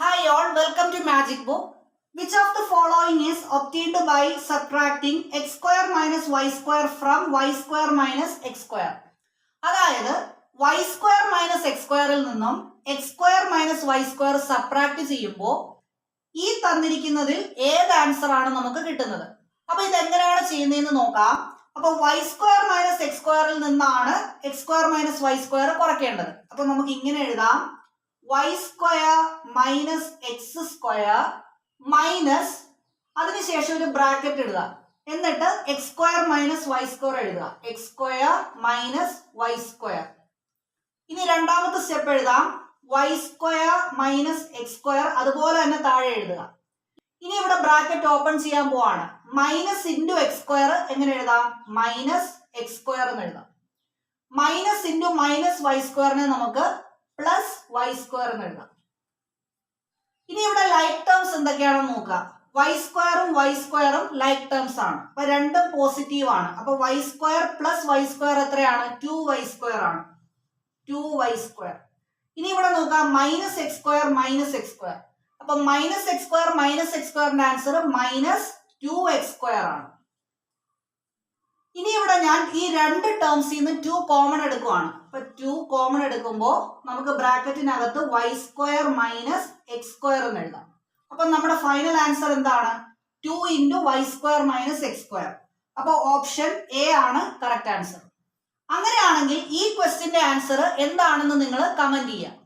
Hi all, welcome to Magic Book. Which of the following is obtained by subtracting x square minus y square from y square minus x square? അതായത് y square minus x squareൽ നിന്നും x square minus y square subtract ചെയ്യുമ്പോൾ ഈ തന്നിരിക്കുന്നതിൽ ഏത് answer ആണ് നമുക്ക് കിട്ടുന്നത്? അപ്പൊ ഇതെങ്ങനെയാണ് ചെയ്യുന്നതെന്ന് നോക്കാം. അപ്പൊ y square minus x squareൽ നിന്നാണ് x square minus y square കുറയ്ക്കേണ്ടത്. അപ്പൊ നമുക്ക് ഇങ്ങനെ എഴുതാം, y square minus x square minus അതിനുശേഷം ഒരു ബ്രാക്കറ്റ് ഇടുക, എന്നിട്ട് x square minus y square എഴുതുക, x square minus y square. ഇനി രണ്ടാമത്തെ സ്റ്റെപ്പ് എഴുതാം, y square minus x square അതുപോലെ തന്നെ താഴെ എഴുതുക. ഇനി ഇവിടെ ബ്രാക്കറ്റ് ഓപ്പൺ ചെയ്യാൻ പോവാണ്. മൈനസ് ഇൻറ്റു എക്സ് സ്ക്വയർ എങ്ങനെ എഴുതാം? മൈനസ് എക്സ് സ്ക്വയർ എന്ന് എഴുതാം. മൈനസ് ഇൻറ്റു മൈനസ് വൈ സ്ക്വയറിനെ നമുക്ക് പ്ലസ് വൈ സ്ക്വയർ എന്ന് എഴുതാം. ഇനി ഇവിടെ ലൈക്ക് ടേംസ് എന്തൊക്കെയാണെന്ന് നോക്കാം. വൈ സ്ക്വയറും ലൈക്ക് ടേംസ് ആണ്. അപ്പൊ രണ്ടും പോസിറ്റീവ് ആണ്. അപ്പൊ y square plus y square എത്രയാണ്? 2y സ്ക്വയർ ആണ്. 2y square. ഇനി ഇവിടെ നോക്കാം, minus x square minus x square. അപ്പൊ മൈനസ് എക്സ് സ്ക്വയറിന്റെ ആൻസർ മൈനസ് 2x സ്ക്വയർ ആണ്. ഇനി ഇവിടെ ഞാൻ ഈ രണ്ട് ടേംസിൽ നിന്ന് 2 കോമൺ എടുക്കുവാണ്. അപ്പൊ 2 കോമൺ എടുക്കുമ്പോൾ നമുക്ക് ബ്രാക്കറ്റിനകത്ത് y square minus x square എന്ന് എഴുതാം. അപ്പൊ നമ്മുടെ ഫൈനൽ ആൻസർ എന്താണ്? 2 into y square minus x square. അപ്പൊ ഓപ്ഷൻ എ ആണ് കറക്റ്റ് ആൻസർ. അങ്ങനെയാണെങ്കിൽ ഈ ക്വസ്റ്റ്യന്റെ ആൻസർ എന്താണെന്ന് നിങ്ങൾ കമന്റ് ചെയ്യുക.